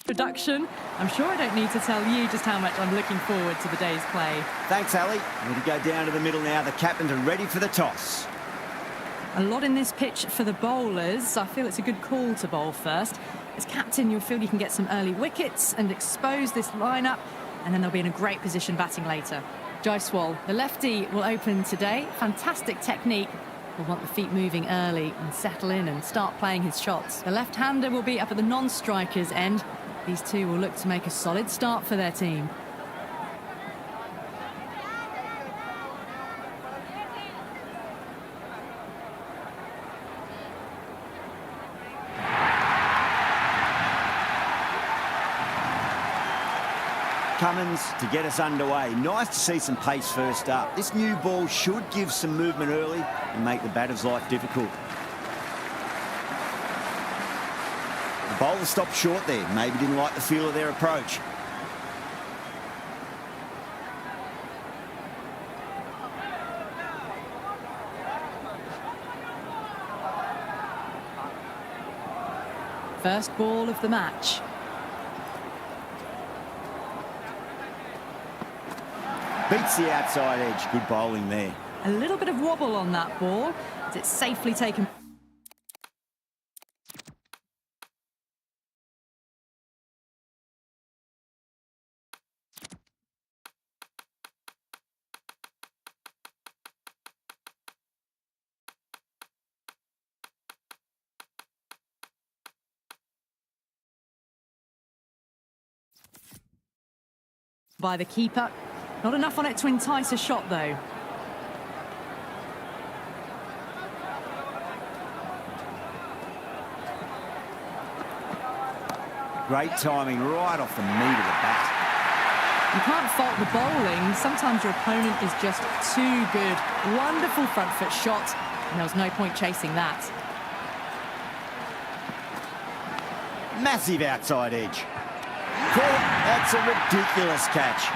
Production. I'm sure I don't need to tell you just how much I'm looking forward to the day's play. Thanks, Ali. Ready to go down to the middle now. The captains are ready for the toss. A lot in this pitch for the bowlers. I feel it's a good call to bowl first. As captain, you'll feel you can get some early wickets and expose this lineup, and then they'll be in a great position batting later. Jaiswal, the lefty, will open today. Fantastic technique. Will want the feet moving early and settle in and start playing his shots. The left-hander will be up at the non-strikers' end. These two will look to make a solid start for their team. Cummins to get us underway. Nice to see some pace first up. This new ball should give some movement early and make the batter's life difficult. The bowler stopped short there. Maybe didn't like the feel of their approach. First ball of the match. Beats the outside edge. Good bowling there. A little bit of wobble on that ball, as it's safely taken. By the keeper. Not enough on it to entice a shot, though. Great timing right off the meat of the bat. You can't fault the bowling. Sometimes your opponent is just too good. Wonderful front foot shot, and there was no point chasing that. Massive outside edge. Caught. That's a ridiculous catch.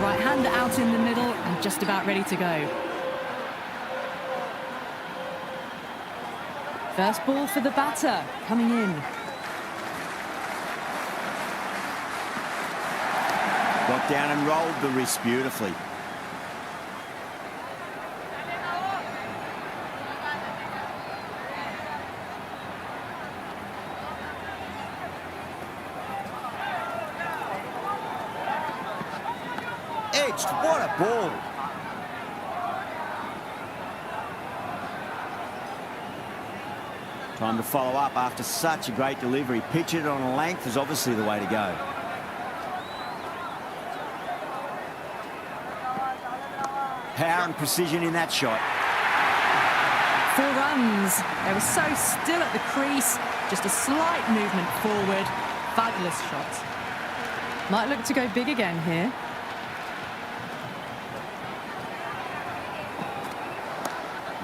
Right-hander out in the middle and just about ready to go. First ball for the batter, coming in. Got down and rolled the wrist beautifully. Edged, what a ball. Time to follow up after such a great delivery. Pitch it on a length is obviously the way to go. Power and precision in that shot. 4 runs. They were so still at the crease. Just a slight movement forward. Fabulous shot. Might look to go big again here.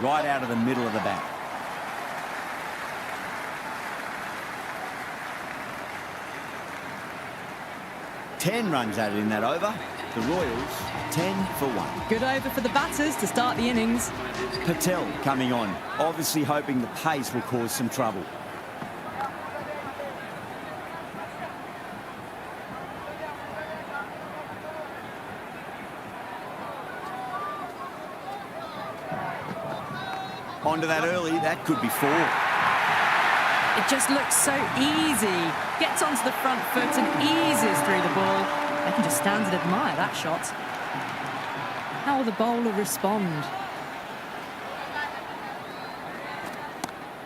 Right out of the middle of the bat. Ten runs added in that over. The Royals, 10 for 1. Good over for the batters to start the innings. Patel coming on, obviously hoping the pace will cause some trouble. Onto that early, that could be 4. It just looks so easy. Gets onto the front foot and eases through the ball. I can just stand and admire that shot. How will the bowler respond?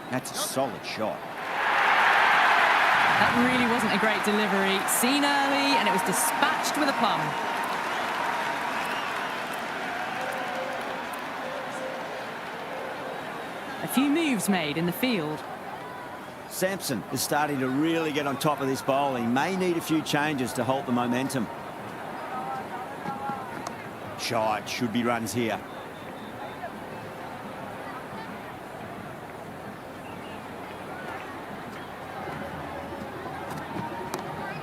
That's a solid shot. That really wasn't a great delivery. Seen early, and it was dispatched with a plum. A few moves made in the field. Sampson is starting to really get on top of this bowling. May need a few changes to halt the momentum. Shot, should be runs here.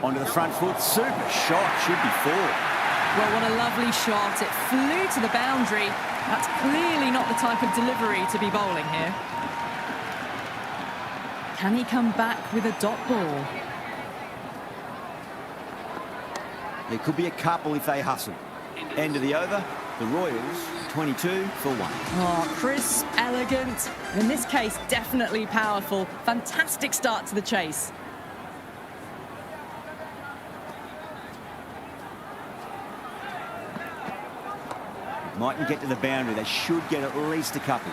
Onto the front foot. Super shot. Should be four. Well, what a lovely shot. It flew to the boundary. That's clearly not the type of delivery to be bowling here. Can he come back with a dot ball? There could be a couple if they hustle. End of the over. The Royals, 22 for 1. Oh, crisp, elegant, and in this case, definitely powerful. Fantastic start to the chase. Mightn't get to the boundary. They should get at least a couple.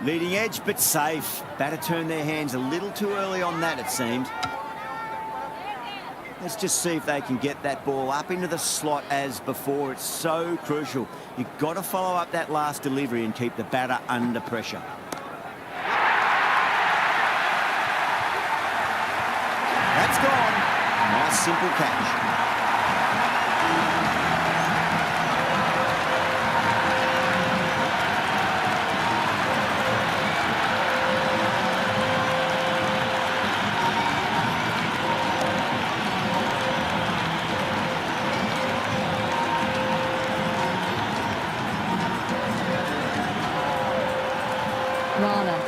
Leading edge, but safe. Batter turned their hands a little too early on that, it seemed. Let's just see if they can get that ball up into the slot as before. It's so crucial. You've got to follow up that last delivery and keep the batter under pressure. That's gone. Nice, simple catch.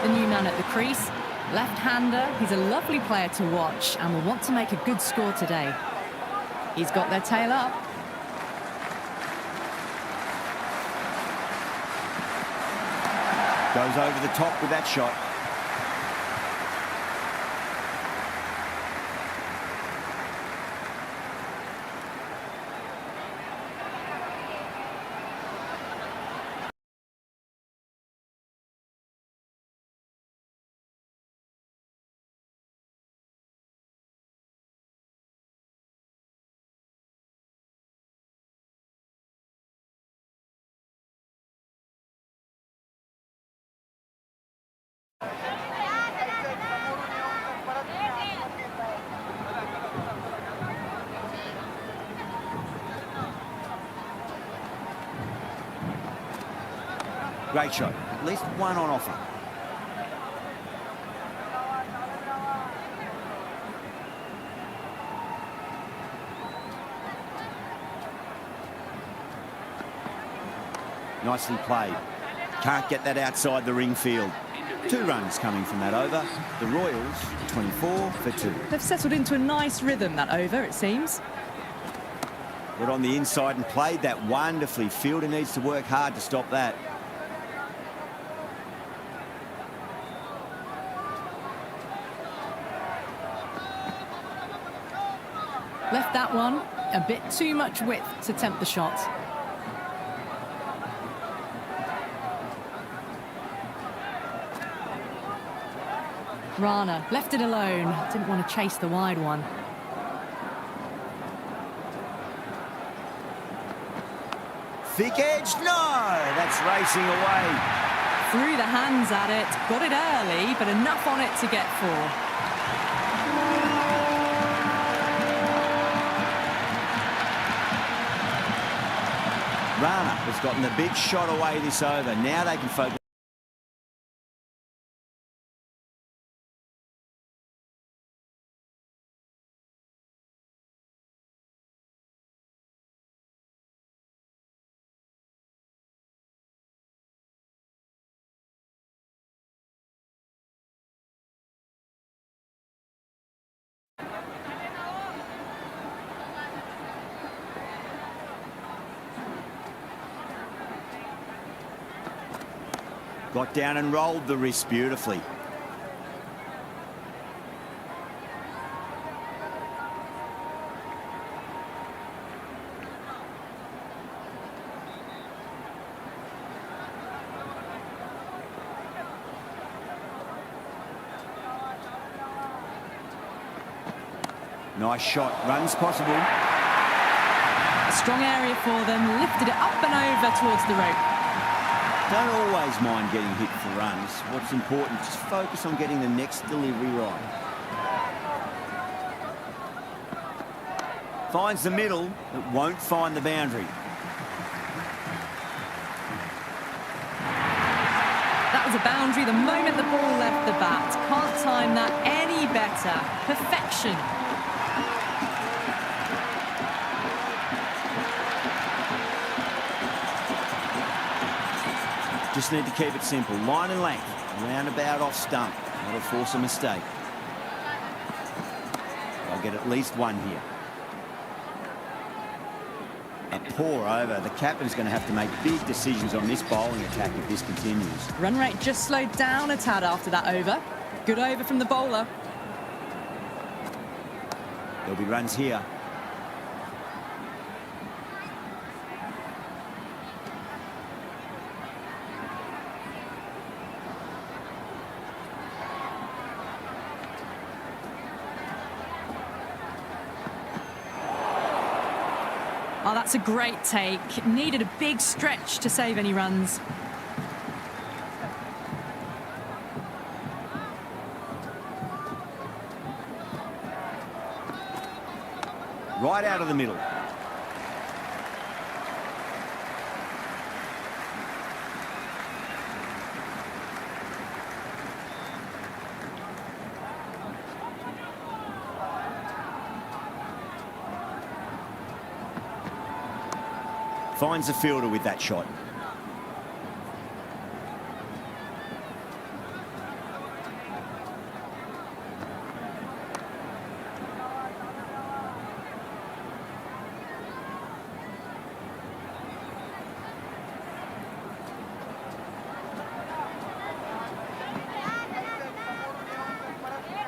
The new man at the crease, left-hander. He's a lovely player to watch and will want to make a good score today. He's got their tail up. Goes over the top with that shot. Great shot. At least one on offer. Nicely played. Can't get that outside the ring field. 2 runs coming from that over. The Royals, 24 for 2. They've settled into a nice rhythm, that over, it seems. Got on the inside and played that wonderfully. Fielder needs to work hard to stop that. Left that one a bit too much width to tempt the shot. Rana left it alone. Didn't want to chase the wide one. Thick edge, no! That's racing away. Threw the hands at it, got it early, but enough on it to get 4. Rana has gotten the big shot away this over. Now they can focus. Got down and rolled the wrist beautifully. Nice shot. Runs possible. A strong area for them. Lifted it up and over towards the rope. Don't always mind getting hit for runs. What's important, just focus on getting the next delivery right. Finds the middle, but won't find the boundary. That was a boundary the moment the ball left the bat. Can't time that any better. Perfection. Just need to keep it simple. Line and length. Roundabout off stump. That'll force a mistake. I'll get at least one here. A pour over. The captain's going to have to make big decisions on this bowling attack if this continues. Run rate just slowed down a tad after that over. Good over from the bowler. There'll be runs here. Oh, that's a great take. Needed a big stretch to save any runs. Right out of the middle. Finds the fielder with that shot.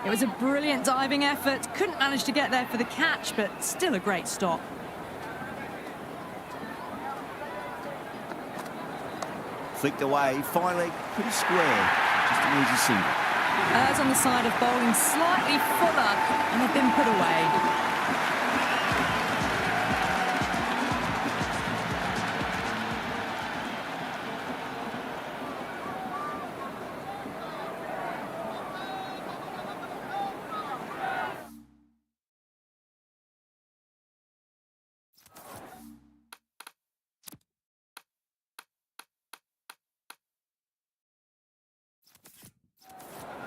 It was a brilliant diving effort. Couldn't manage to get there for the catch, but still a great stop. Flicked away, finally pretty square. Just an easy single. Errs on the side of bowling slightly fuller, and they've been put away.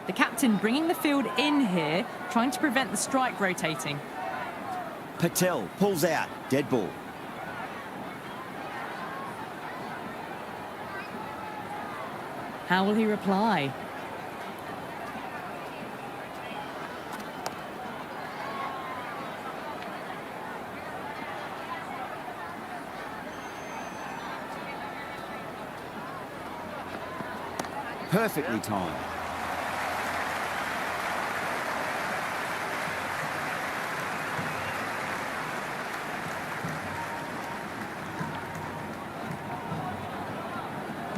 The captain bringing the field in here, trying to prevent the strike rotating. Patel pulls out, dead ball. How will he reply? Perfectly timed.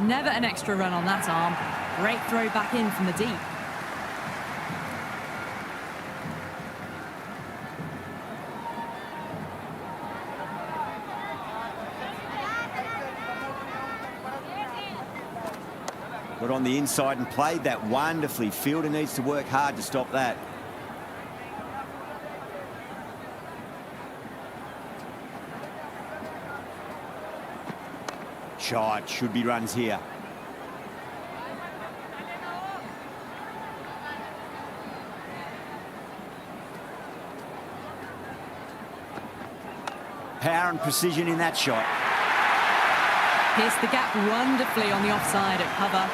Never an extra run on that arm. Great throw back in from the deep. Got on the inside and played that wonderfully. Fielder needs to work hard to stop that. Shot, should be runs here. Power and precision in that shot. Pierced the gap wonderfully on the offside at cover.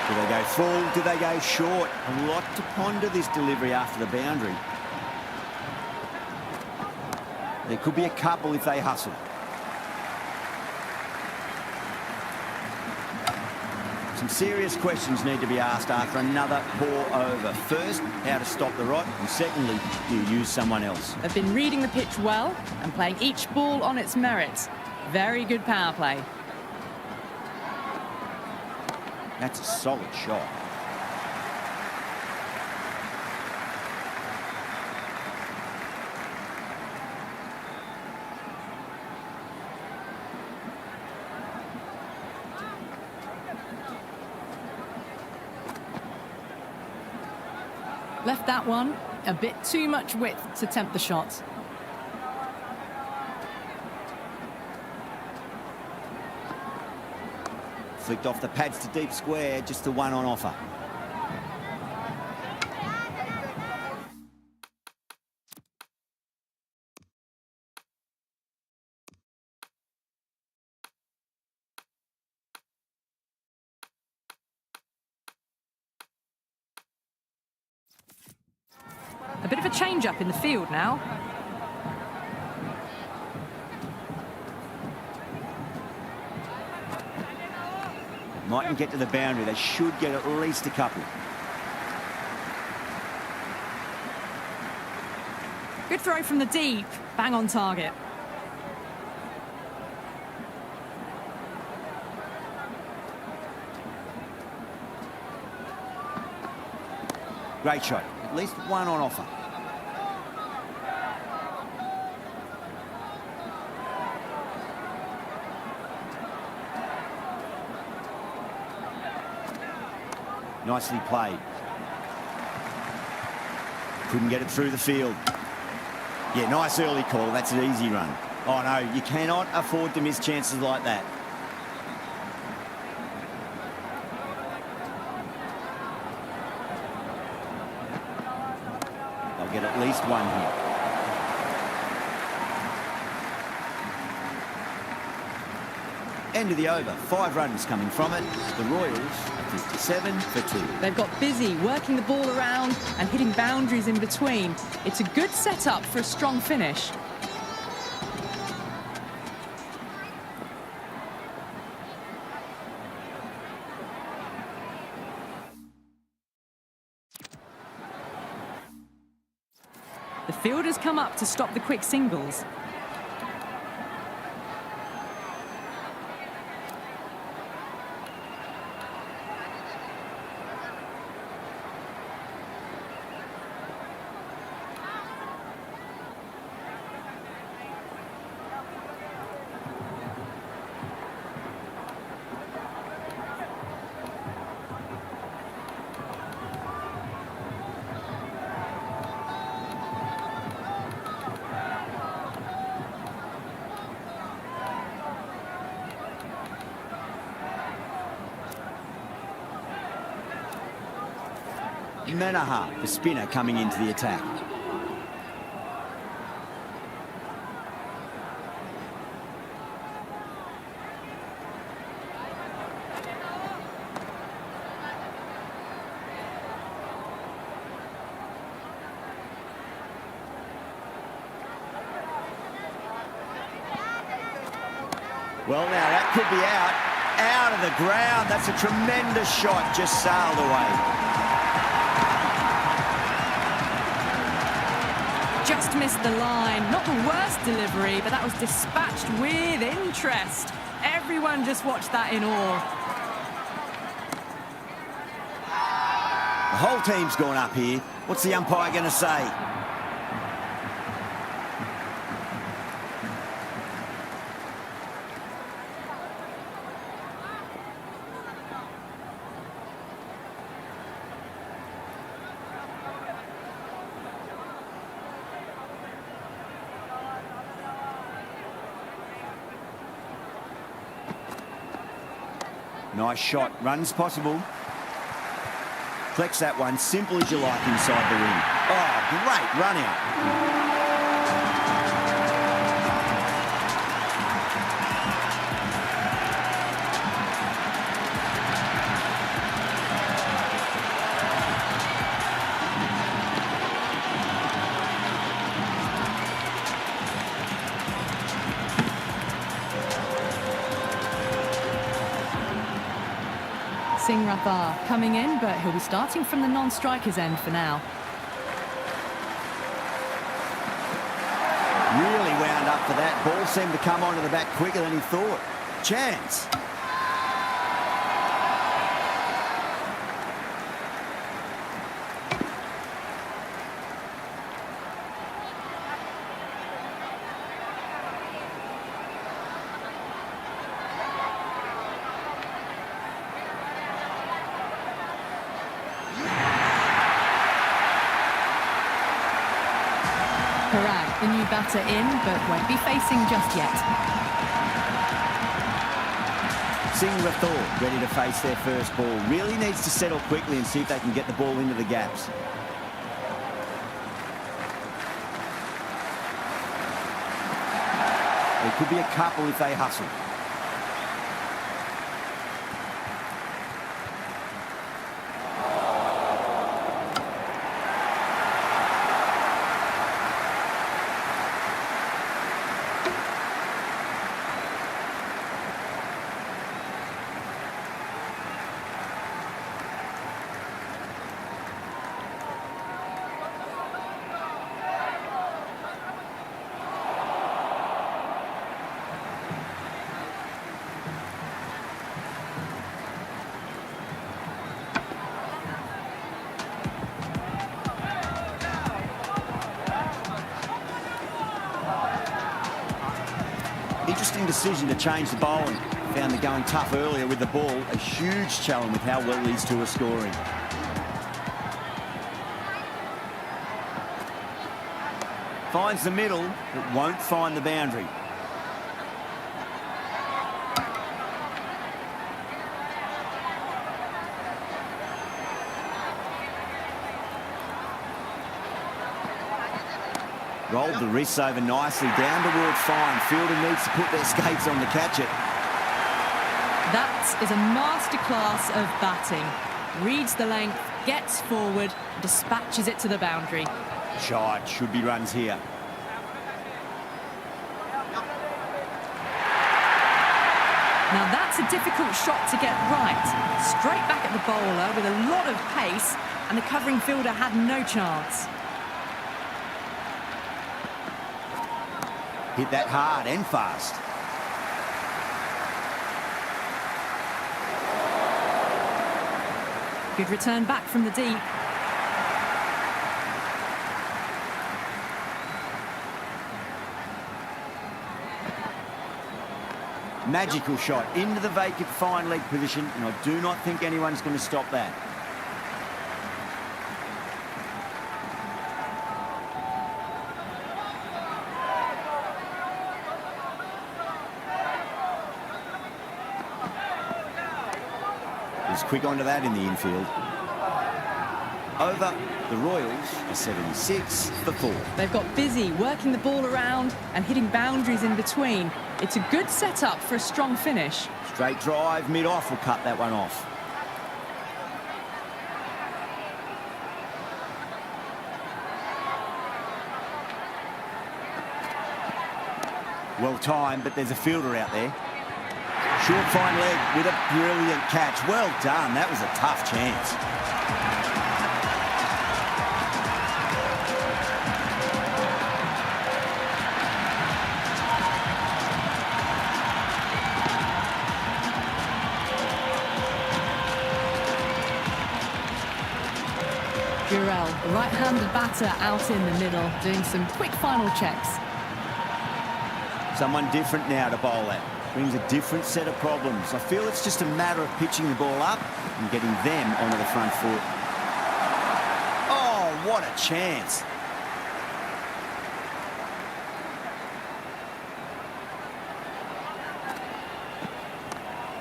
Do they go full? Do they go short? A lot to ponder this delivery after the boundary. There could be a couple if they hustle. Some serious questions need to be asked after another pour over. First, how to stop the rot, and secondly, do you use someone else? They've been reading the pitch well and playing each ball on its merits. Very good power play. That's a solid shot. Left that one. A bit too much width to tempt the shot. Flicked off the pads to deep square, just the one on offer. A bit of a change-up in the field now. Mightn't get to the boundary. They should get at least a couple. Good throw from the deep. Bang on target. Great shot. At least one on offer. Nicely played. Couldn't get it through the field. Yeah, nice early call. That's an easy run. Oh, no, you cannot afford to miss chances like that. They'll get at least one here. End of the over. 5 runs coming from it. The Royals are 57 for 2. They've got busy working the ball around and hitting boundaries in between. It's a good setup for a strong finish. The fielders come up to stop the quick singles. Manaha, the spinner, coming into the attack. Well, now that could be out of the ground. That's a tremendous shot, just sailed away. Just missed the line. Not the worst delivery, but that was dispatched with interest. Everyone just watched that in awe. The whole team's gone up here. What's the umpire going to say? Nice shot. Runs possible. Flex that one. Simple as you like inside the ring. Oh, great run out. Singh Rathar coming in, but he'll be starting from the non-striker's end for now. Really wound up for that. Ball seemed to come onto the bat quicker than he thought. Chance. Parag, the new batter in, but won't be facing just yet. Singh Rathore ready to face their first ball. Really needs to settle quickly and see if they can get the ball into the gaps. There could be a couple if they hustle. Interesting decision to change the bowling. Found the going tough earlier with the ball. A huge challenge with how well these two are scoring. Finds the middle, but won't find the boundary. Rolled the wrists over nicely, down towards fine. Fielder needs to put their skates on to catch it. That is a masterclass of batting. Reads the length, gets forward, dispatches it to the boundary. Shot, should be runs here. Now that's a difficult shot to get right. Straight back at the bowler with a lot of pace, and the covering fielder had no chance. Hit that hard and fast. Good return back from the deep. Magical shot into the vacant fine leg position, and I do not think anyone's going to stop that. He's quick onto that in the infield. Over, the Royals are 76 for 4. They've got busy working the ball around and hitting boundaries in between. It's a good setup for a strong finish. Straight drive, mid-off will cut that one off. Well timed, but there's a fielder out there. Short fine leg with a brilliant catch. Well done. That was a tough chance. Jurel, the right-handed batter, out in the middle, doing some quick final checks. Someone different now to bowl at. Brings a different set of problems. I feel it's just a matter of pitching the ball up and getting them onto the front foot. Oh, what a chance.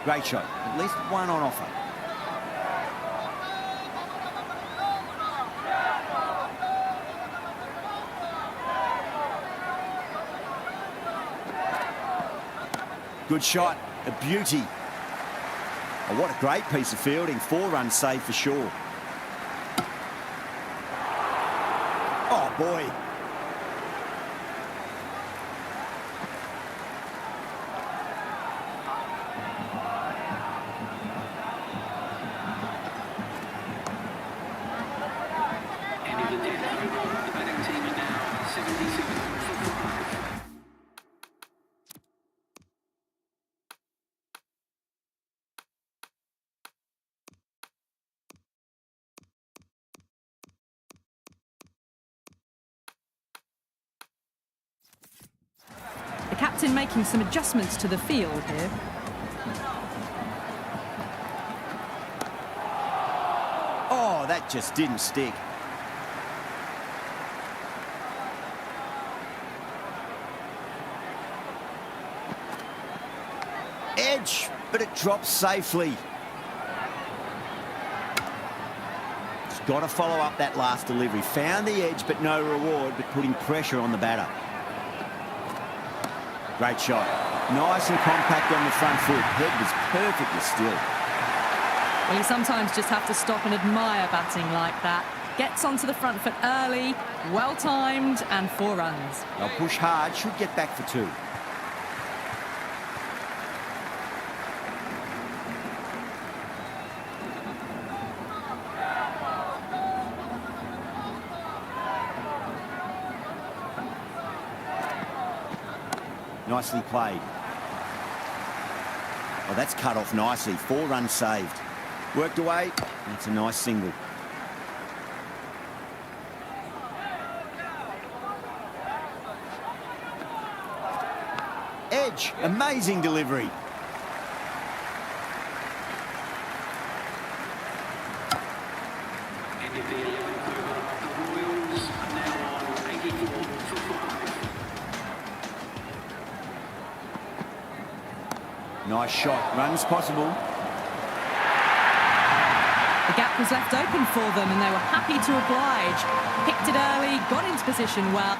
Great shot. At least one on offer. Good shot, a beauty. Oh, what a great piece of fielding. 4 runs saved for sure. Oh, boy. The captain making some adjustments to the field here. Oh, that just didn't stick. but it drops safely. He's got to follow up that last delivery. Found the edge, but no reward, but putting pressure on the batter. Great shot. Nice and compact on the front foot. Head was perfectly still. Well, you sometimes just have to stop and admire batting like that. Gets onto the front foot early, well-timed, and 4 runs. They'll push hard, should get back for 2. Nicely played. Oh, that's cut off nicely. 4 runs saved. Worked away. That's a nice single. Edge. Amazing delivery. Nice shot. Runs possible. The gap was left open for them and they were happy to oblige. Picked it early, got into position well.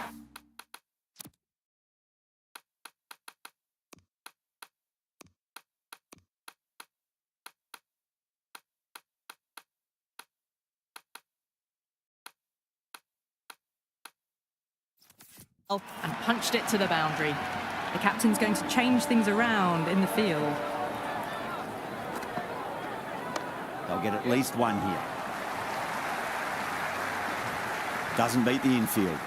And punched it to the boundary. The captain's going to change things around in the field. They'll get at least 1 here. Doesn't beat the infield.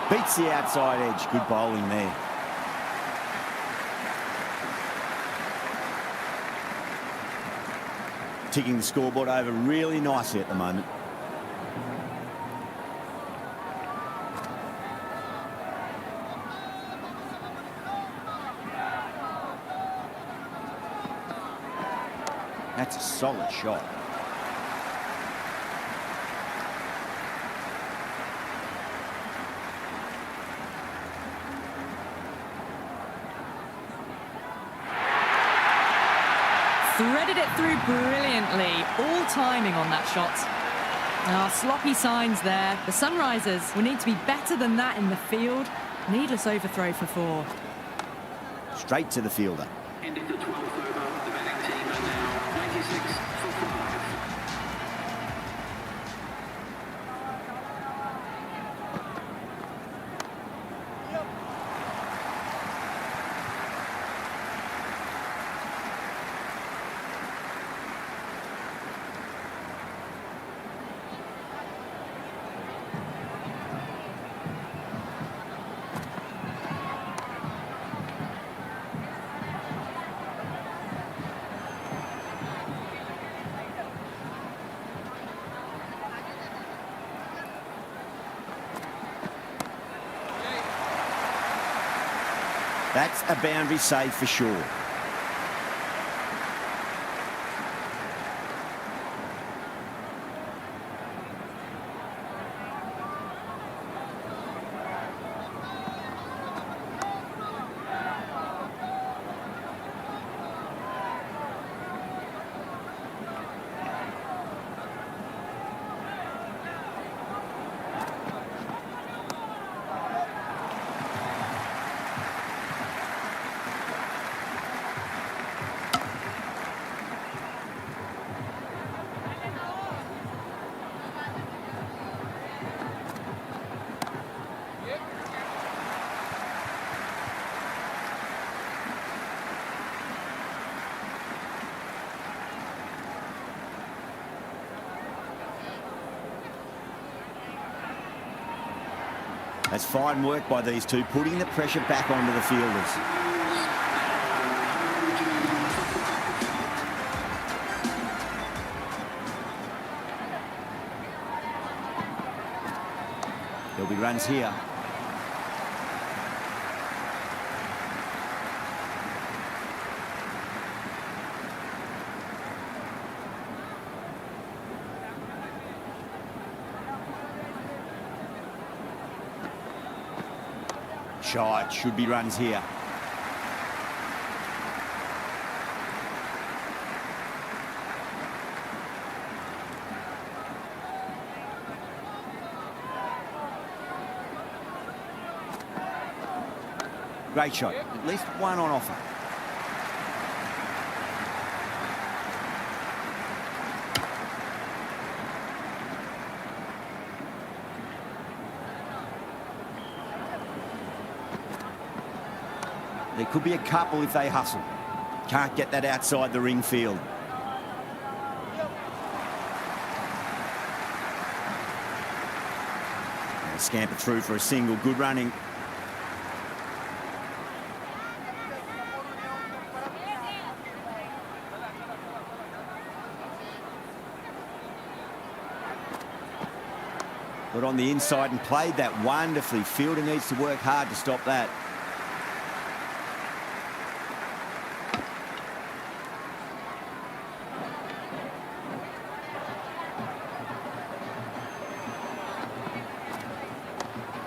Beats the outside edge. Good bowling there. Ticking the scoreboard over really nicely at the moment. That's a solid shot. Threaded it through brilliantly, all timing on that shot. Sloppy signs there. The Sunrisers will need to be better than that in the field. Needless overthrow for 4. Straight to the fielder. Ended the 12th over. The batting team are now 96 for 5. That's a boundary save for sure. That's fine work by these two, putting the pressure back onto the fielders. There'll be runs here. Shot, should be runs here. Great shot, at least one on offer. There could be a couple if they hustle. Can't get that outside the ring field. And scamper through for a single, good running. Got on the inside and played that wonderfully. Fielder needs to work hard to stop that.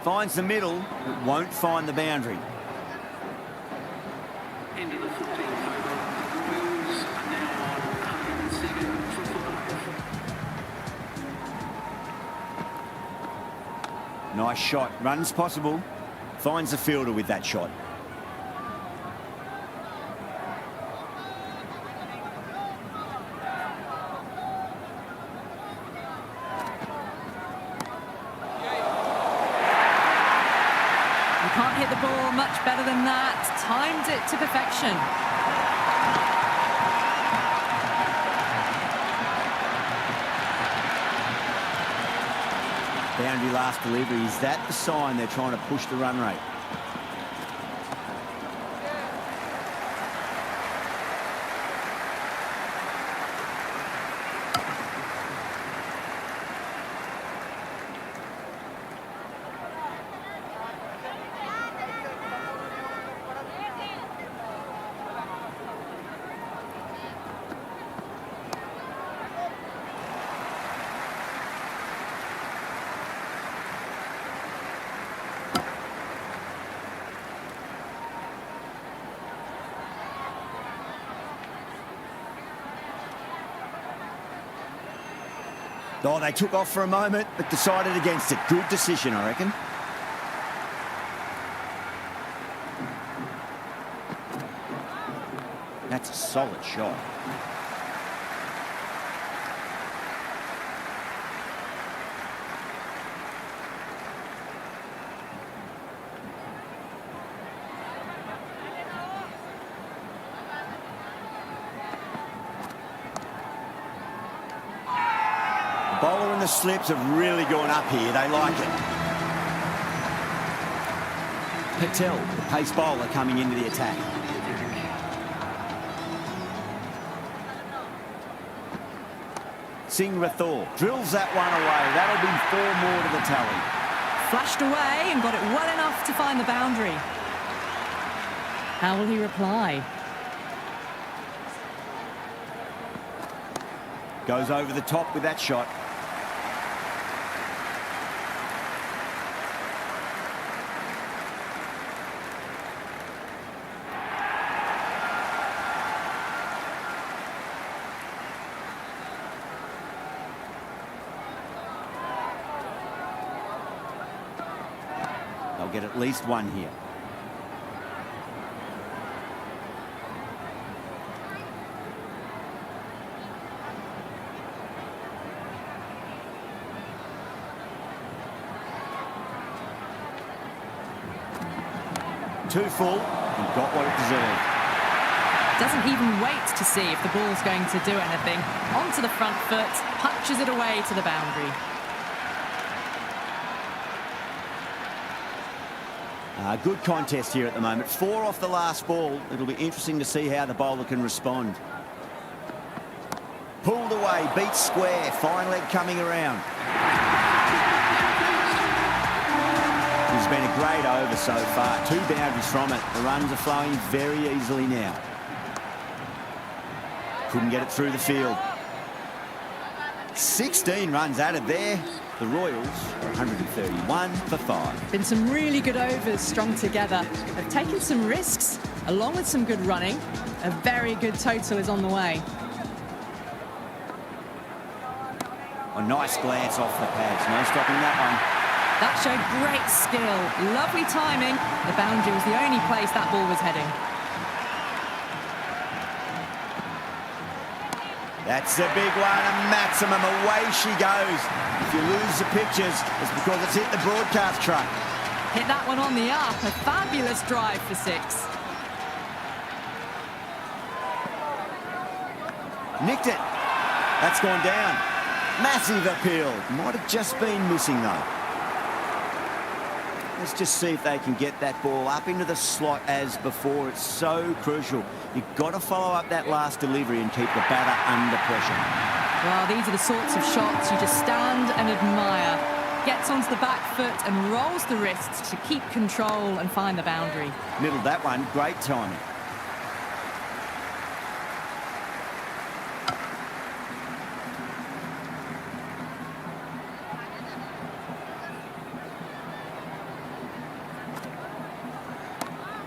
Finds the middle, but won't find the boundary. Into the 14th over. The Royals are now on 107 for 5. Nice shot, runs possible. Finds the fielder with that shot. Can't hit the ball much better than that. Timed it to perfection. Boundary last delivery. Is that the sign they're trying to push the run rate? Oh, they took off for a moment, but decided against it. Good decision, I reckon. That's a solid shot. Bowler and the slips have really gone up here. They like it. Patel, the pace bowler, coming into the attack. Singh Rathore drills that one away. That'll be 4 more to the tally. Flashed away and got it well enough to find the boundary. How will he reply? Goes over the top with that shot. They'll get at least one here. Too full and got what it deserved. Doesn't even wait to see if the ball's going to do anything. Onto the front foot, punches it away to the boundary. Good contest here at the moment. 4 off the last ball. It'll be interesting to see how the bowler can respond. Pulled away, beats square. Fine leg coming around. It's been a great over so far. 2 boundaries from it. The runs are flowing very easily now. Couldn't get it through the field. 16 runs added there. The Royals are 131 for 5. Been some really good overs strung together. They've taken some risks, along with some good running. A very good total is on the way. A nice glance off the pads. No stopping that one. That showed great skill. Lovely timing. The boundary was the only place that ball was heading. That's a big one, a maximum. Away she goes. If you lose the pictures, it's because it's hit the broadcast truck. Hit that one on the up. A fabulous drive for 6. Nicked it. That's gone down. Massive appeal. Might have just been missing, though. Let's just see if they can get that ball up into the slot as before. It's so crucial. You've got to follow up that last delivery and keep the batter under pressure. Well, these are the sorts of shots you just stand and admire. Gets onto the back foot and rolls the wrists to keep control and find the boundary. Middled that one. Great timing.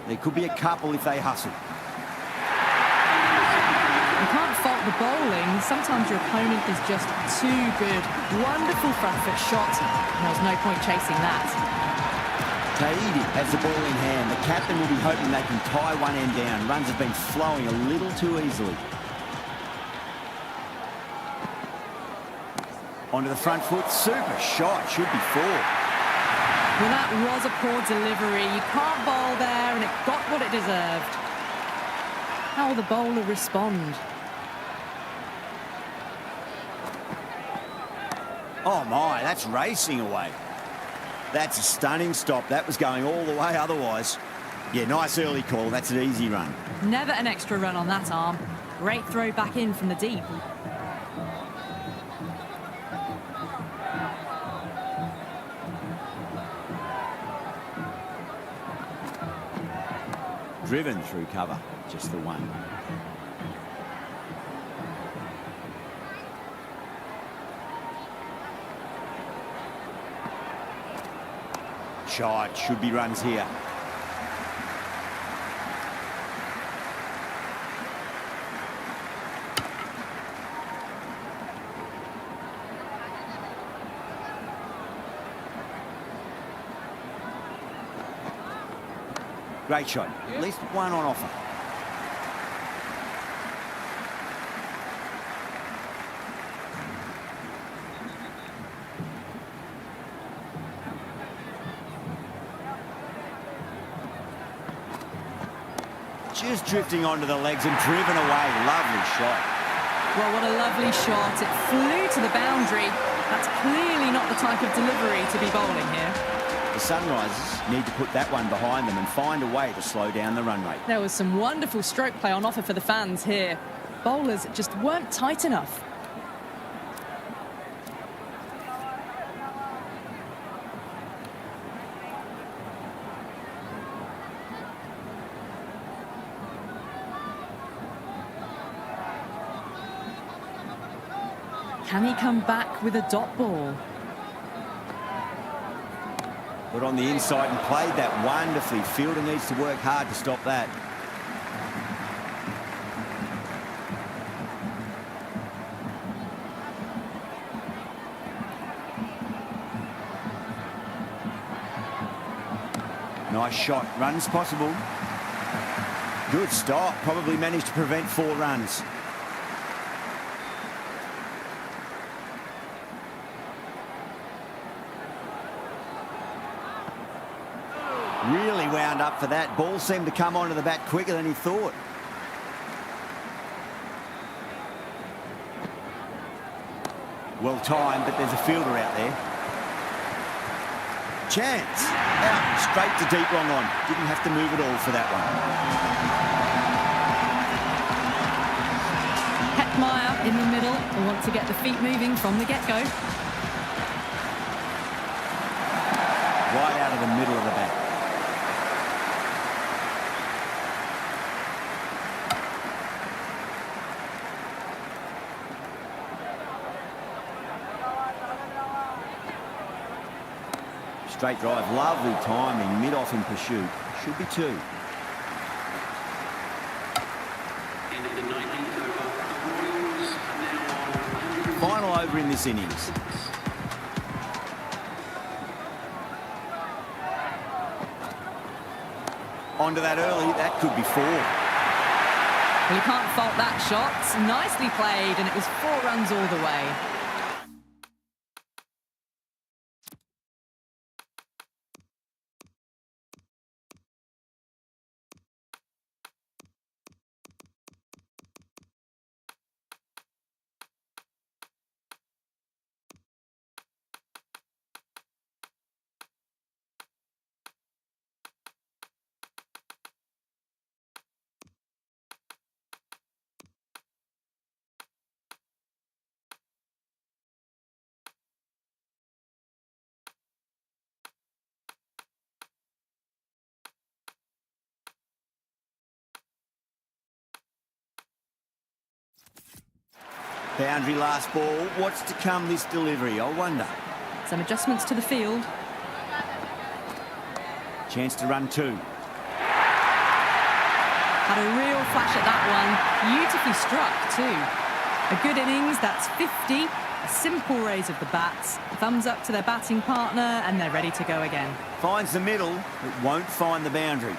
There could be a couple if they hustle. You can't fault the bowling. Sometimes your opponent is just too good. Wonderful front foot shot. There was no point chasing that. Taidi has the ball in hand. The captain will be hoping they can tie one end down. Runs have been flowing a little too easily. Onto the front foot. Super shot. Should be 4. Well, that was a poor delivery. You can't bowl there, and it got what it deserved. How will the bowler respond? Oh my, that's racing away. That's a stunning stop. That was going all the way otherwise. Yeah, nice early call. That's an easy run. Never an extra run on that arm. Great throw back in from the deep. Driven through cover, just the one. Shot, should be runs here. Great shot. At least one on offer. Just drifting onto the legs and driven away. Lovely shot. Well, what a lovely shot. It flew to the boundary. That's clearly not the type of delivery to be bowling here. The Sunrisers need to put that one behind them and find a way to slow down the run rate. There was some wonderful stroke play on offer for the fans here. Bowlers just weren't tight enough. Can he come back with a dot ball? Got on the inside and played that wonderfully. Fielder needs to work hard to stop that. Nice shot. Runs possible. Good stop. Probably managed to prevent 4 runs. Really wound up for that. Ball seemed to come onto the bat quicker than he thought. Well timed, but there's a fielder out there. Chance. Out, straight to deep long on. Didn't have to move at all for that one. Hetmeyer in the middle will want to get the feet moving from the get-go. right out of the middle of the bat. Straight drive, lovely timing, mid-off in pursuit. Should be two. End of the 19th over. The Royals are now on 100. Final over in this innings. Onto that early, that could be four. Well, you can't fault that shot. Nicely played, and it was 4 runs all the way. Boundary last ball. What's to come this delivery, I wonder. Some adjustments to the field. Chance to run two. Had a real flash at that one. Beautifully struck too. A good innings, that's 50. A simple raise of the bats. Thumbs up to their batting partner and they're ready to go again. Finds the middle, but won't find the boundary.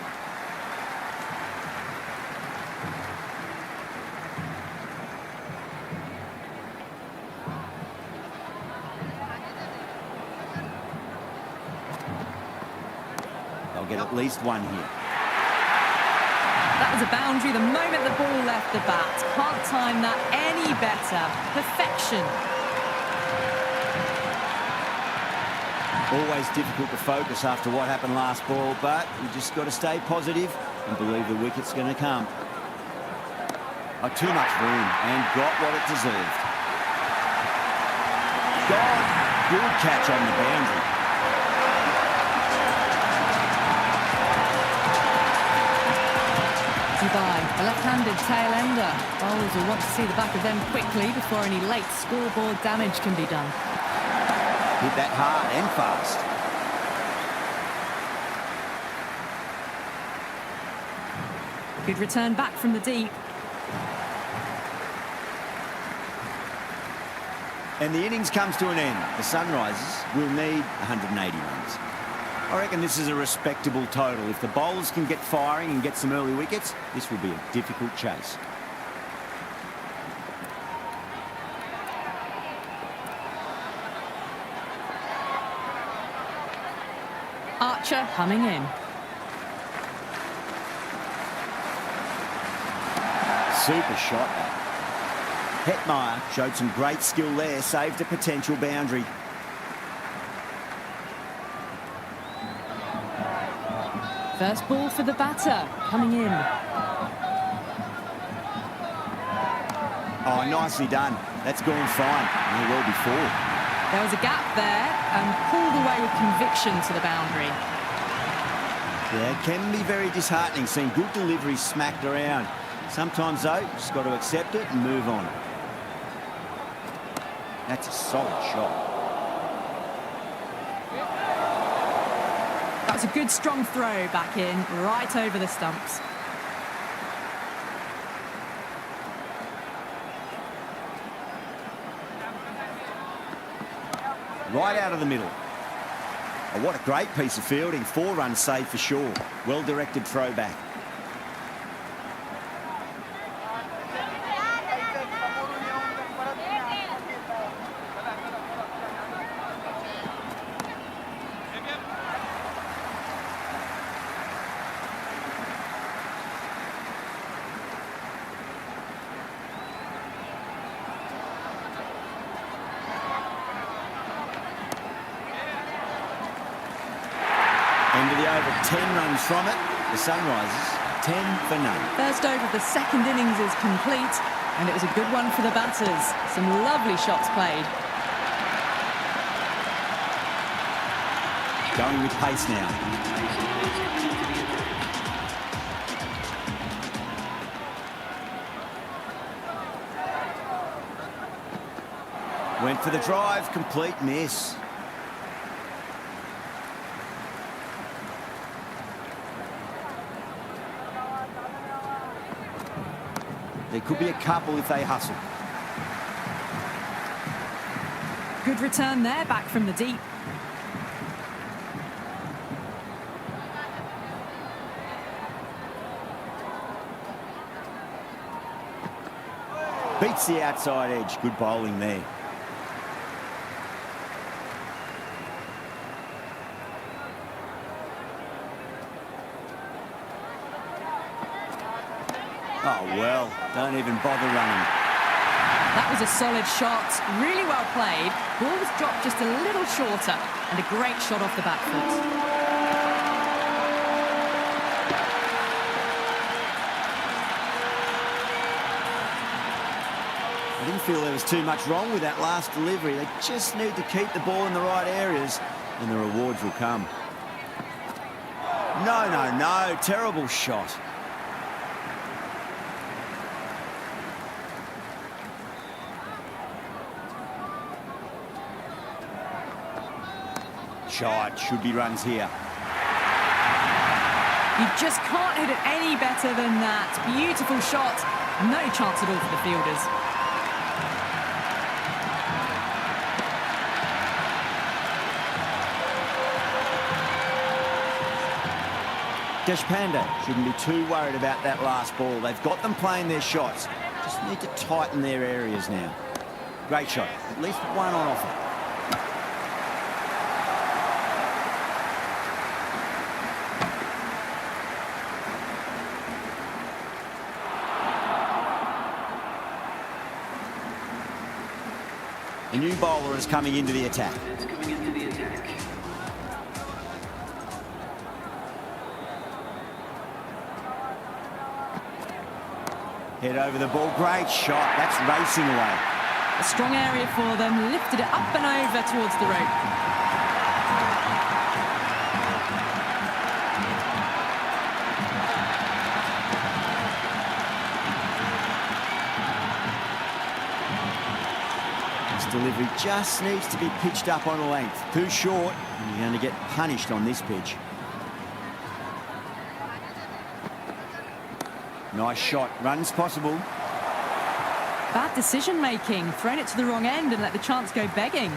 They'll get at least one here. That was a boundary the moment the ball left the bat. Can't time that any better. Perfection. Always difficult to focus after what happened last ball, but you just got to stay positive and believe the wicket's going to come. Oh, too much room and got what it deserved. God, good catch on the boundary. Dubai, a left-handed tail ender. Bowlers will want to see the back of them quickly before any late scoreboard damage can be done. Hit that hard and fast. Good return back from the deep. And the innings comes to an end. The Sunrisers will need 180 runs. I reckon this is a respectable total. If the bowlers can get firing and get some early wickets, this will be a difficult chase. Archer humming in. Super shot. Hetmeyer showed some great skill there, saved a potential boundary. First ball for the batter, coming in. Oh, nicely done. That's gone fine. May well be four. There was a gap there and pulled away with conviction to the boundary. Yeah, it can be very disheartening seeing good deliveries smacked around. Sometimes, though, just got to accept it and move on. That's a solid shot. That was a good strong throw back in, right over the stumps. Right out of the middle. Oh, what a great piece of fielding. 4 runs saved for sure. Well-directed throw back. End of the over, 10 runs from it. The Sunrisers, 10 for none. First over of the second innings is complete, and it was a good one for the batters. Some lovely shots played. Going with pace now. Went for the drive, complete miss. There could be a couple if they hustle. Good return there, back from the deep. Beats the outside edge. Good bowling there. Oh, well, don't even bother running. That was a solid shot, really well played. Ball was dropped just a little shorter, and a great shot off the back foot. I didn't feel there was too much wrong with that last delivery. They just need to keep the ball in the right areas, and the rewards will come. No, no, no. Terrible shot. Shot. Should be runs here. You just can't hit it any better than that. Beautiful shot. No chance at all for the fielders. Deshpande shouldn't be too worried about that last ball. They've got them playing their shots. Just need to tighten their areas now. Great shot. At least one on offer. A new bowler is coming into the attack. It's coming into the attack. Head over the ball. Great shot. That's racing away. A strong area for them. Lifted it up and over towards the rope. Delivery just needs to be pitched up on a length. Too short, and you're going to get punished on this pitch. Nice shot. Runs possible. Bad decision making. Thrown it to the wrong end and let the chance go begging.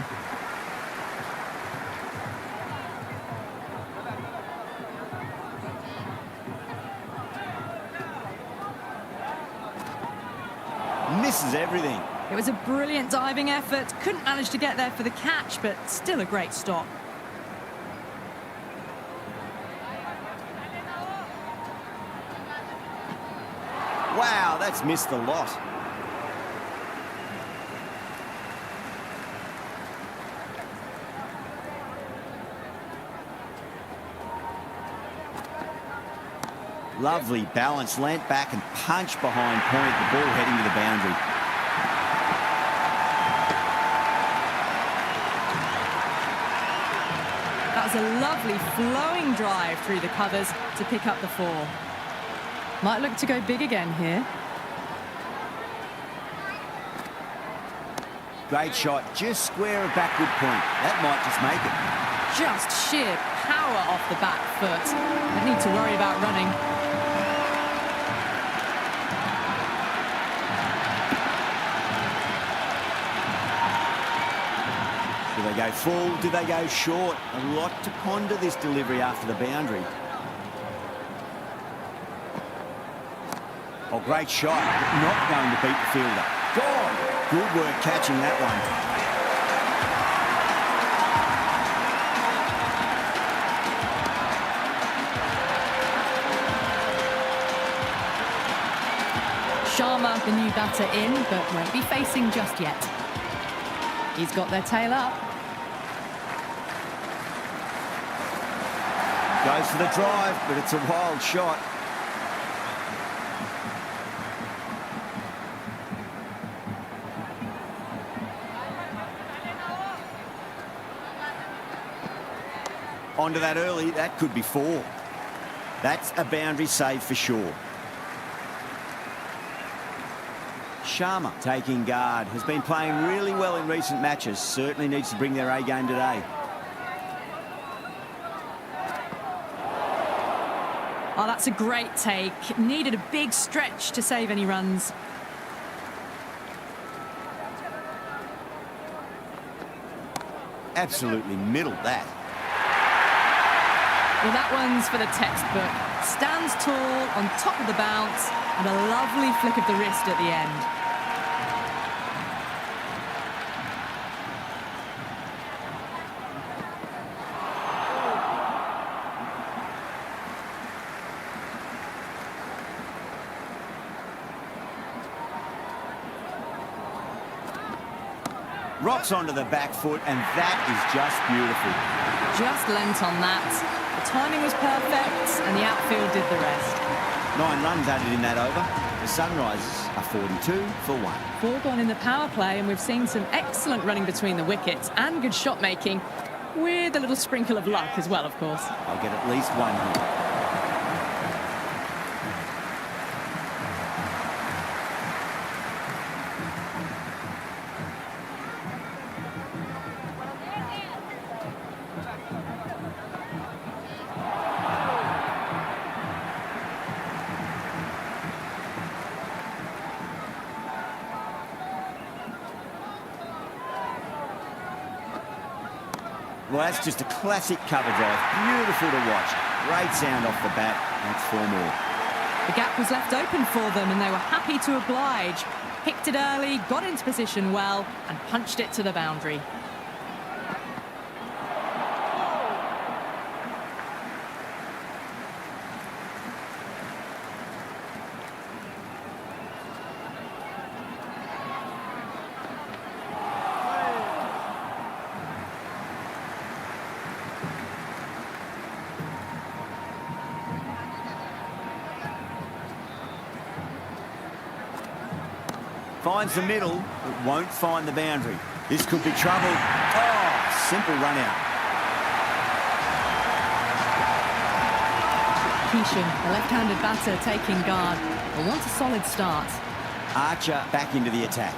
Misses everything. It was a brilliant diving effort. Couldn't manage to get there for the catch, but still a great stop. Wow, that's missed a lot. Lovely balance, leant back and punch behind point. The ball heading to the boundary. That was a lovely flowing drive through the covers to pick up the 4. Might look to go big again here. Great shot, just square of back, good point. That might just make it. Just sheer power off the back foot. Don't need to worry about running. Do they go full? Do they go short? A lot to ponder this delivery after the boundary. Oh, great shot, but not going to beat the fielder. Gone. Good work catching that one. Sharma, the new batter, in, but won't be facing just yet. He's got their tail up. Goes for the drive, but it's a wild shot. onto that early. That could be 4. That's a boundary save for sure. Sharma taking guard. Has been playing really well in recent matches. Certainly needs to bring their A game today. Oh, that's a great take. Needed a big stretch to save any runs. Absolutely middled that. Well, that one's for the textbook. Stands tall on top of the bounce and a lovely flick of the wrist at the end. Rocks onto the back foot, and that is just beautiful. Just lent on that. The timing was perfect, and the outfield did the rest. 9 runs added in that over. The Sunrisers are 42 for 1. 4 gone in the power play, and we've seen some excellent running between the wickets and good shot making, with a little sprinkle of luck as well, of course. I'll get at least 1 here. Well, that's just a classic cover drive. Beautiful to watch. Great sound off the bat. That's 4 more. The gap was left open for them, and they were happy to oblige. Picked it early, got into position well, and punched it to the boundary. Finds the middle, but won't find the boundary. This could be trouble. Oh, simple run out. Keesham, the left-handed batter, taking guard. Will want a solid start. Archer back into the attack.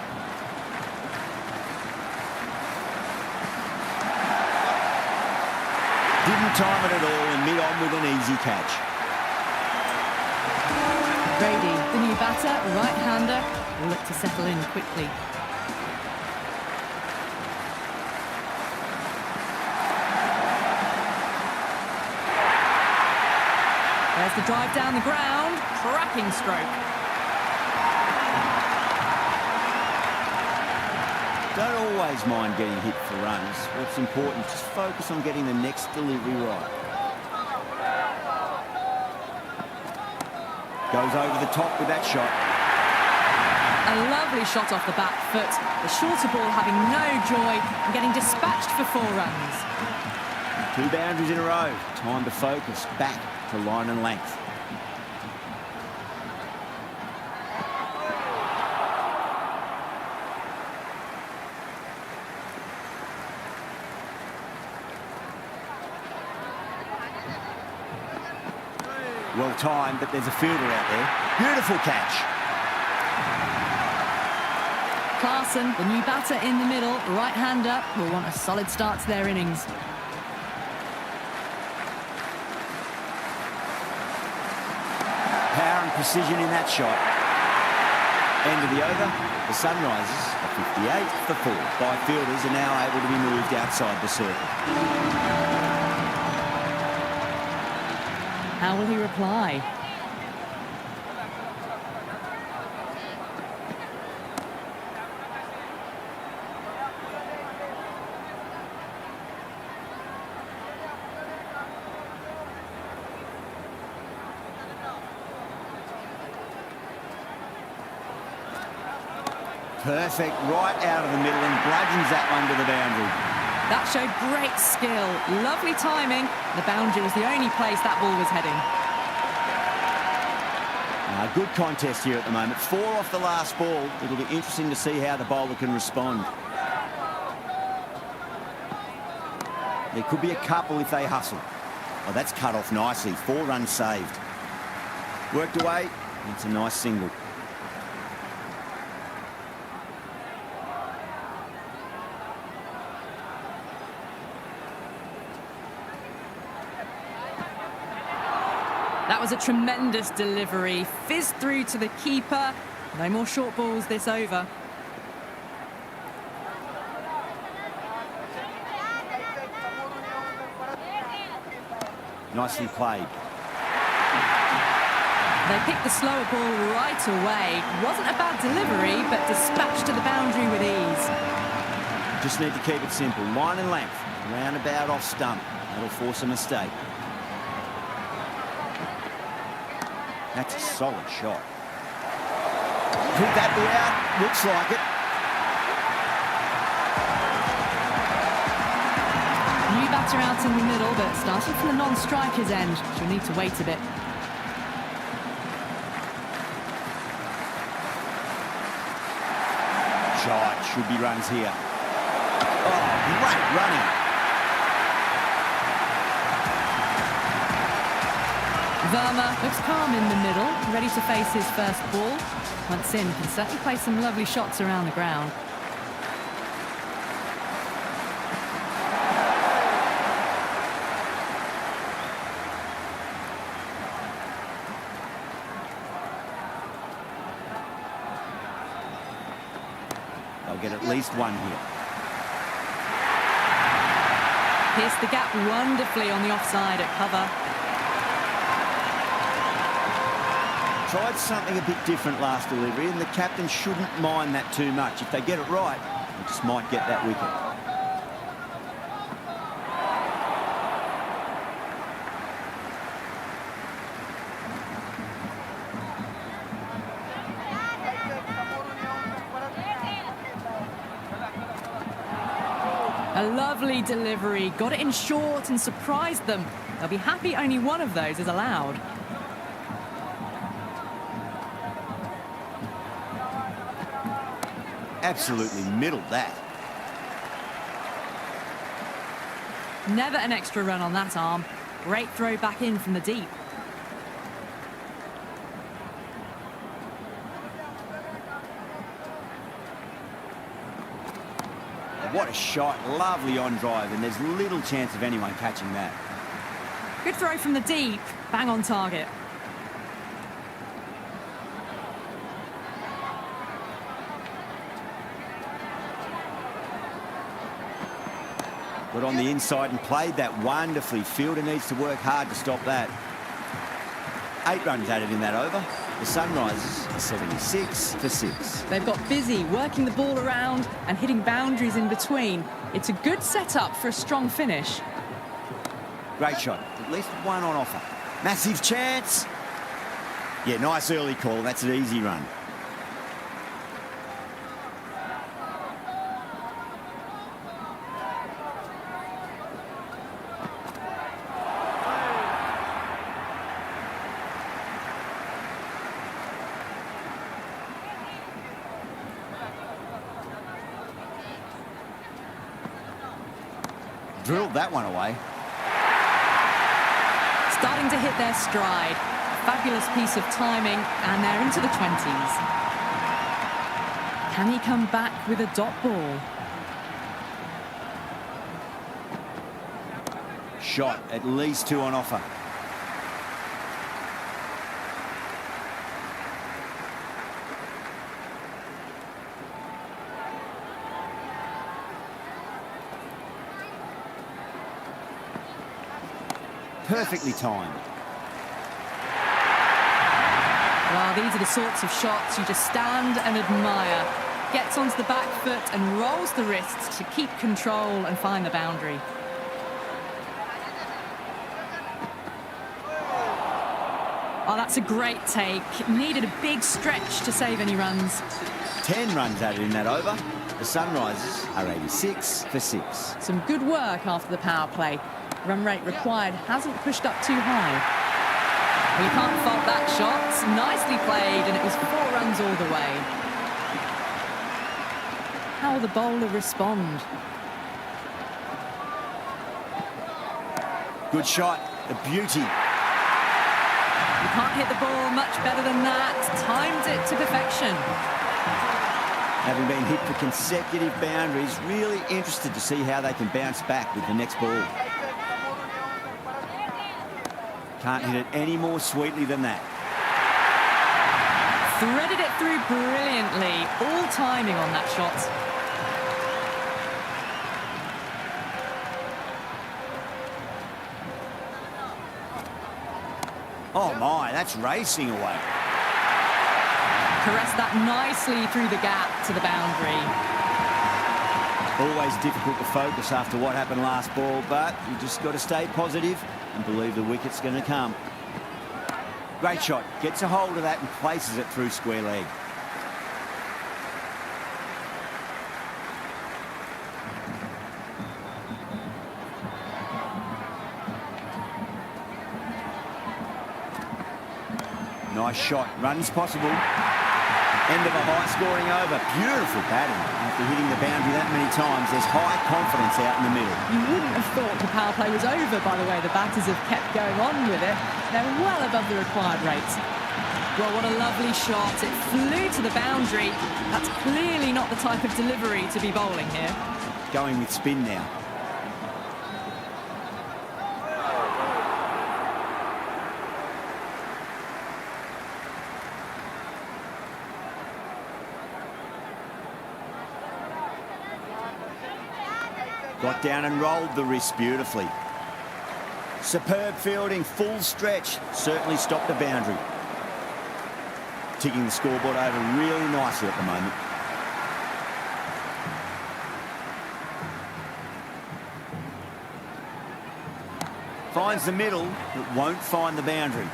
Didn't time it at all and mid-on with an easy catch. Brady, the new batter, right-hander, will look to settle in quickly. There's the drive down the ground. Cracking stroke. Don't always mind getting hit for runs. What's important, just focus on getting the next delivery right. Goes over the top with that shot. A lovely shot off the back foot. The shorter ball having no joy and getting dispatched for 4 runs. 2 boundaries in a row. Time to focus back to line and length. Well timed, but there's a fielder out there. Beautiful catch. Clarkson, the new batter in the middle, right-hander, will want a solid start to their innings. Power and precision in that shot. End of the over. The Sunrisers are 58 for 4. 5 fielders are now able to be moved outside the circle. How will he reply? Perfect, right out of the middle and bludgeons that one to the boundary. That showed great skill. Lovely timing. The boundary was the only place that ball was heading. Good contest here at the moment. 4 off the last ball. It'll be interesting to see how the bowler can respond. There could be a couple if they hustle. Oh, that's cut off nicely. 4 runs saved. Worked away. It's a nice single. That was a tremendous delivery. Fizzed through to the keeper. No more short balls this over. Nicely played. They picked the slower ball right away. Wasn't a bad delivery, but dispatched to the boundary with ease. Just need to keep it simple. Line and length. Roundabout off stump. That'll force a mistake. That's a solid shot. Could that be out? Looks like it. New batter out in the middle, but starting from the non-striker's end. She'll need to wait a bit. Shot. Should be runs here. Oh, great running. Verma looks calm in the middle, ready to face his first ball. Once in, can certainly play some lovely shots around the ground. They'll get at least one here. Pierced the gap wonderfully on the offside at cover. Tried something a bit different last delivery, and the captain shouldn't mind that too much. If they get it right, they just might get that wicket. A lovely delivery, got it in short and surprised them. They'll be happy only one of those is allowed. Absolutely middled that. Never an extra run on that arm. Great throw back in from the deep. What a shot. Lovely on drive, and there's little chance of anyone catching that. Good throw from the deep. Bang on target. Got on the inside and played that wonderfully. Fielder needs to work hard to stop that. 8 runs added in that over. The Sunrisers are 76 for 6. They've got busy working the ball around and hitting boundaries in between. It's a good setup for a strong finish. Great shot. At least one on offer. Massive chance. Yeah, nice early call. That's an easy run. Drilled that one away. Starting to hit their stride. Fabulous piece of timing, and they're into the 20s. Can he come back with a dot ball? Shot. At least 2 on offer. Perfectly timed. Well, these are the sorts of shots you just stand and admire. Gets onto the back foot and rolls the wrists to keep control and find the boundary. Oh, that's a great take. Needed a big stretch to save any runs. 10 runs added in that over. The Sunrisers are 86 for 6. Some good work after the power play. Run rate required hasn't pushed up too high. Well, you can't fault that shot. Nicely played, and it was 4 runs all the way. How will the bowler respond? Good shot. A beauty. You can't hit the ball much better than that. Timed it to perfection. Having been hit for consecutive boundaries, really interested to see how they can bounce back with the next ball. Can't hit it any more sweetly than that. Threaded it through brilliantly. All timing on that shot. Oh my, that's racing away. Caressed that nicely through the gap to the boundary. Always difficult to focus after what happened last ball, but you just got to stay positive and believe the wicket's going to come. Great shot. Gets a hold of that and places it through square leg. Nice shot. Runs possible. End of a high-scoring over. Beautiful batting. After hitting the boundary that many times, there's high confidence out in the middle. You wouldn't have thought the power play was over, by the way. The batters have kept going on with it. They're well above the required rates. Well, what a lovely shot. It flew to the boundary. That's clearly not the type of delivery to be bowling here. Going with spin now. Got down and rolled the wrist beautifully. Superb fielding, full stretch. Certainly stopped the boundary. Ticking the scoreboard over really nicely at the moment. Finds the middle, but won't find the boundary.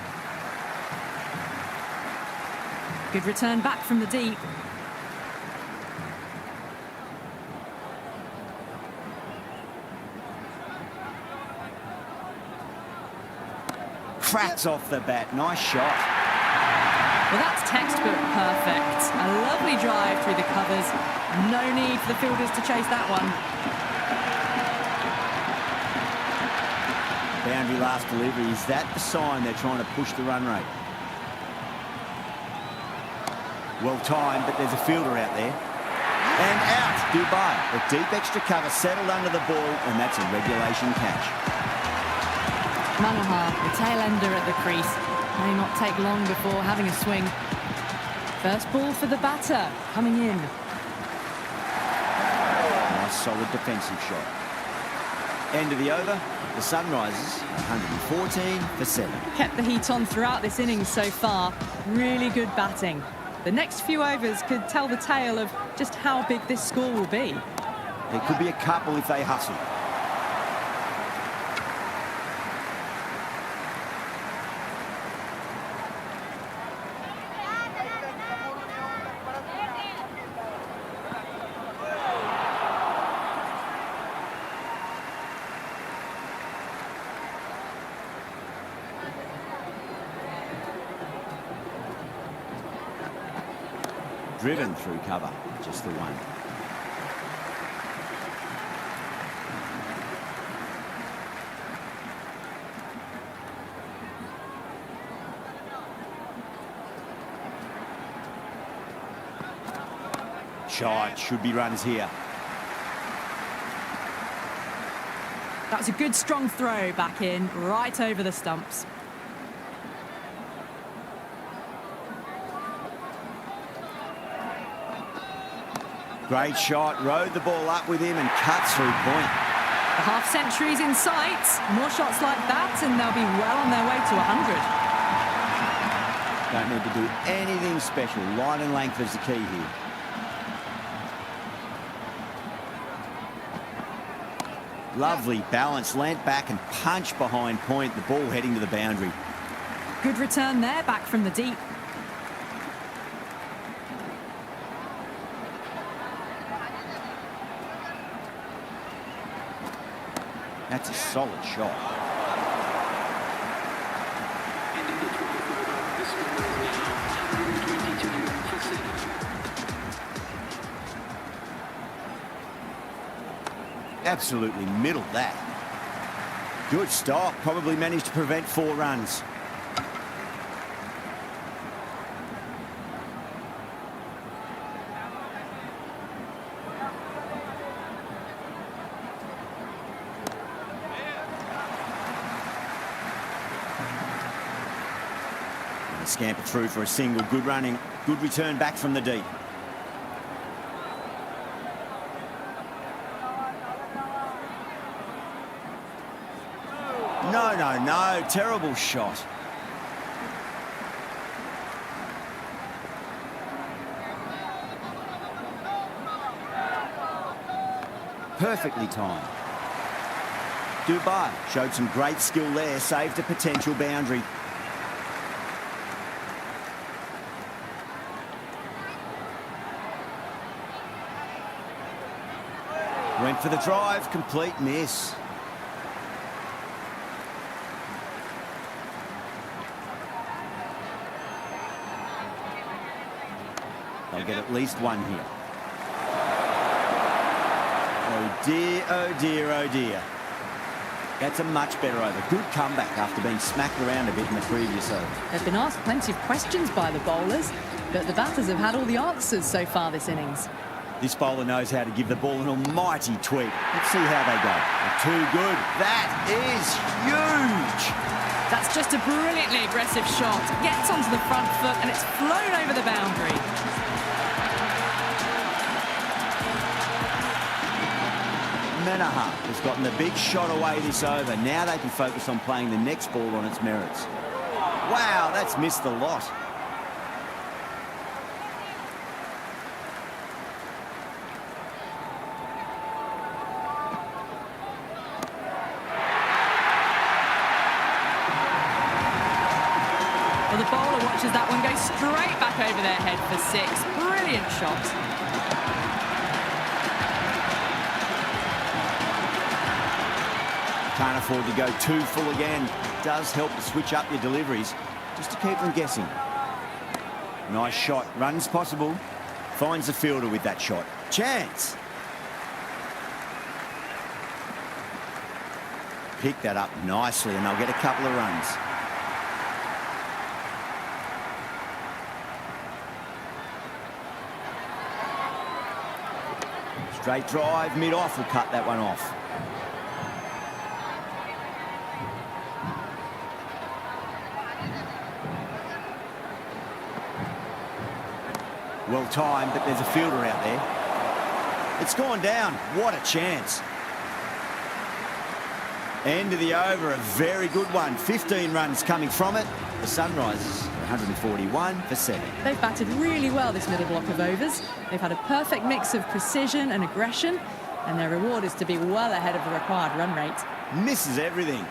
Good return back from the deep. Cracks off the bat. Nice shot. Well, that's textbook perfect. A lovely drive through the covers. No need for the fielders to chase that one. Boundary last delivery. Is that the sign they're trying to push the run rate? Well timed, but there's a fielder out there. And out. Dubai. A deep extra cover settled under the ball, and that's a regulation catch. Manohar, the tail ender at the crease. May not take long before having a swing. First ball for the batter, coming in. Nice solid defensive shot. End of the over. The Sunrisers, 114 for 7. Kept the heat on throughout this innings so far. Really good batting. The next few overs could tell the tale of just how big this score will be. There could be a couple if they hustle. Driven through cover, just the one. Shot, should be runs here. That was a good strong throw back in, right over the stumps. Great shot, rode the ball up with him and cuts through point. The half-century's in sight. More shots like that and they'll be well on their way to 100. Don't need to do anything special. Line and length is the key here. Lovely balance, leant back and punch behind point. The ball heading to the boundary. Good return there, back from the deep. That's a solid shot. Absolutely middled that. Good stop. Probably managed to prevent 4 runs. And they scamper through for a single. Good running. Good return back from the deep. No, no, no. Terrible shot. Perfectly timed. Dubai showed some great skill there, saved a potential boundary. Went for the drive, complete miss. They'll get at least one here. Oh dear, oh dear, oh dear. That's a much better over. Good comeback after being smacked around a bit in the previous over. They've been asked plenty of questions by the bowlers, but the batters have had all the answers so far this innings. This bowler knows how to give the ball an almighty tweak. Let's see how they go. Too good. That is huge. That's just a brilliantly aggressive shot. Gets onto the front foot and it's flown over the boundary. Menaha has gotten the big shot away this over. Now they can focus on playing the next ball on its merits. Wow, that's missed the lot. Well, the bowler watches that one go straight back over their head for 6. Brilliant shot. Can't afford to go too full again. It does help to switch up your deliveries, just to keep them guessing. Nice shot. Runs possible. Finds the fielder with that shot. Chance. Pick that up nicely and they'll get a couple of runs. Straight drive, mid-off will cut that one off. Well timed, but there's a fielder out there. It's gone down. What a chance. End of the over, a very good one. 15 runs coming from it. The Sunrisers are 141 for 7. They've batted really well this middle block of overs. They've had a perfect mix of precision and aggression, and their reward is to be well ahead of the required run rate. Misses everything.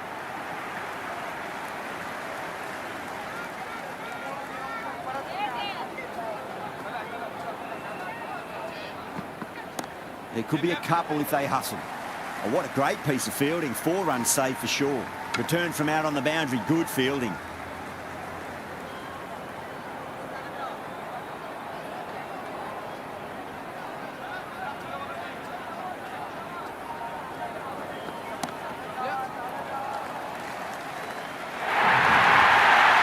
There could be a couple if they hustle. Oh, what a great piece of fielding. 4 runs saved for sure. Return from out on the boundary. Good fielding.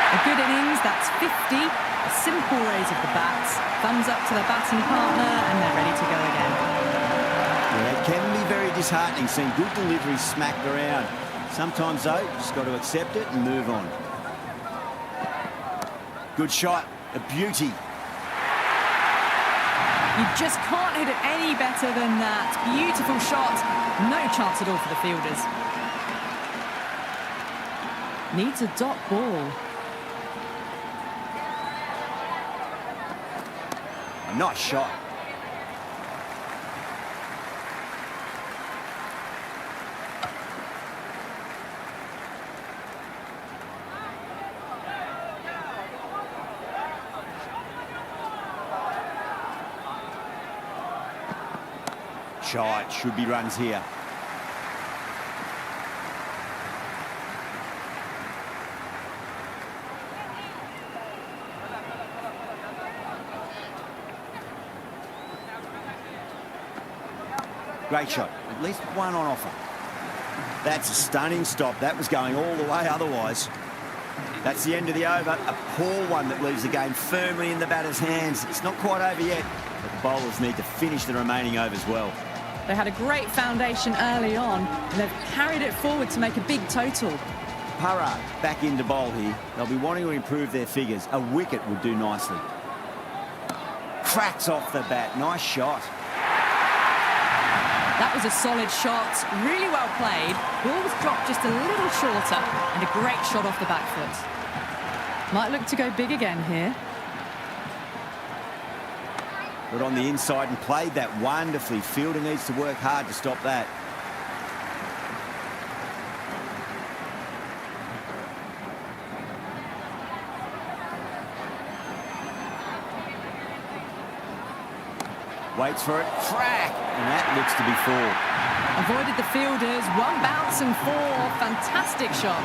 A good innings, that's 50. A simple raise of the bats. Thumbs up to the batting partner and they're ready to go again. Yeah, it can be very disheartening seeing good deliveries smacked around. Sometimes, though, you just got to accept it and move on. Good shot. A beauty. You just can't hit it any better than that. Beautiful shot. No chance at all for the fielders. Needs a dot ball. A nice shot. Shot. Should be runs here. Great shot. At least one on offer. That's a stunning stop. That was going all the way otherwise. That's the end of the over. A poor one that leaves the game firmly in the batter's hands. It's not quite over yet, but the bowlers need to finish the remaining overs well. They had a great foundation early on, and they've carried it forward to make a big total. Parra back into bowl here. They'll be wanting to improve their figures. A wicket would do nicely. Cracks off the bat. Nice shot. That was a solid shot, really well played. Ball was dropped just a little shorter, and a great shot off the back foot. Might look to go big again here. But on the inside and played that wonderfully. Fielder needs to work hard to stop that. Waits for it, crack, and that looks to be 4. Avoided the fielders, 1 bounce and 4. Fantastic shot.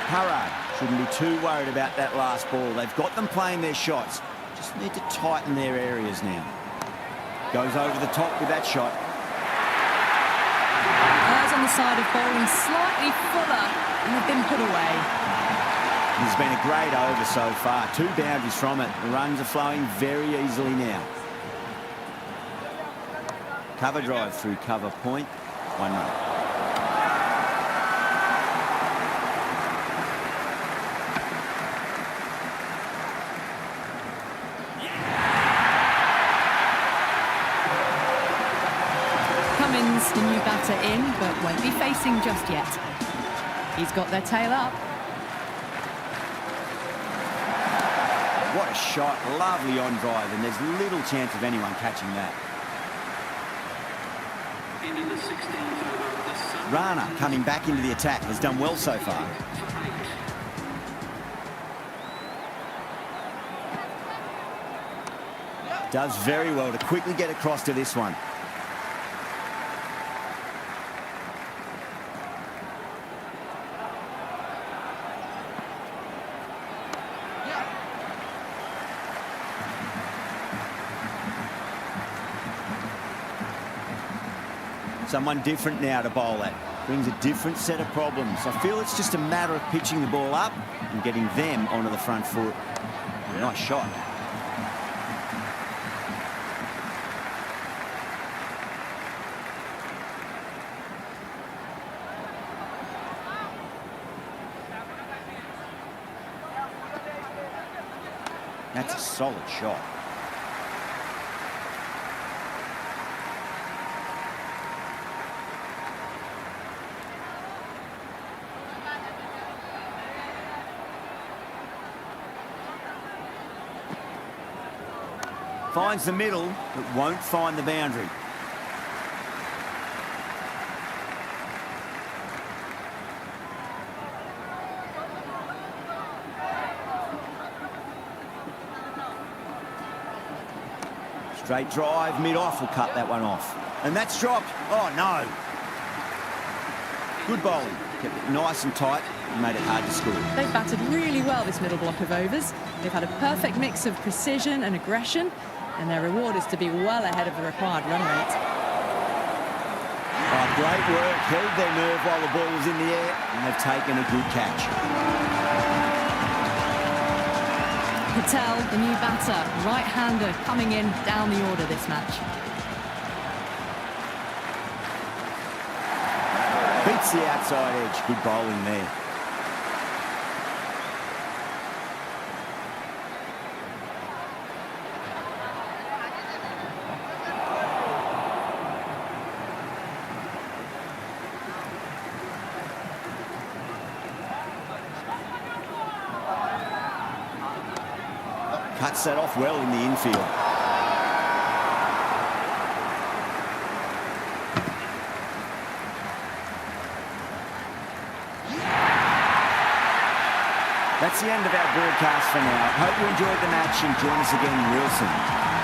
Parra shouldn't be too worried about that last ball. They've got them playing their shots. Just need to tighten their areas now. Goes over the top with that shot. Eyes on the side of bowling slightly fuller, and they've been put away. It's been a great over so far. 2 boundaries from it. The runs are flowing very easily now. Cover drive through cover point. 1 run. Cummins, the new batter in, but won't be facing just yet. He's got their tail up. What a shot. Lovely on drive, and there's little chance of anyone catching that. Into the 16th over, the Sun. Rana coming back into the attack has done well so far. Does very well to quickly get across to this one. Someone different now to bowl at. Brings a different set of problems. I feel it's just a matter of pitching the ball up and getting them onto the front foot. Nice shot. That's a solid shot. Finds the middle, but won't find the boundary. Straight drive, mid-off will cut that one off. And that's dropped. Oh, no. Good bowling. Kept it nice and tight and made it hard to score. They've batted really well this middle block of overs. They've had a perfect mix of precision and aggression, and their reward is to be well ahead of the required run rate. Oh, great work. Held their nerve while the ball was in the air, and they've taken a good catch. Patel, the new batter, right-hander, coming in down the order this match. Beats the outside edge. Good bowling there. Cuts that off well in the infield. That's the end of our broadcast for now. Hope you enjoyed the match and join us again real soon.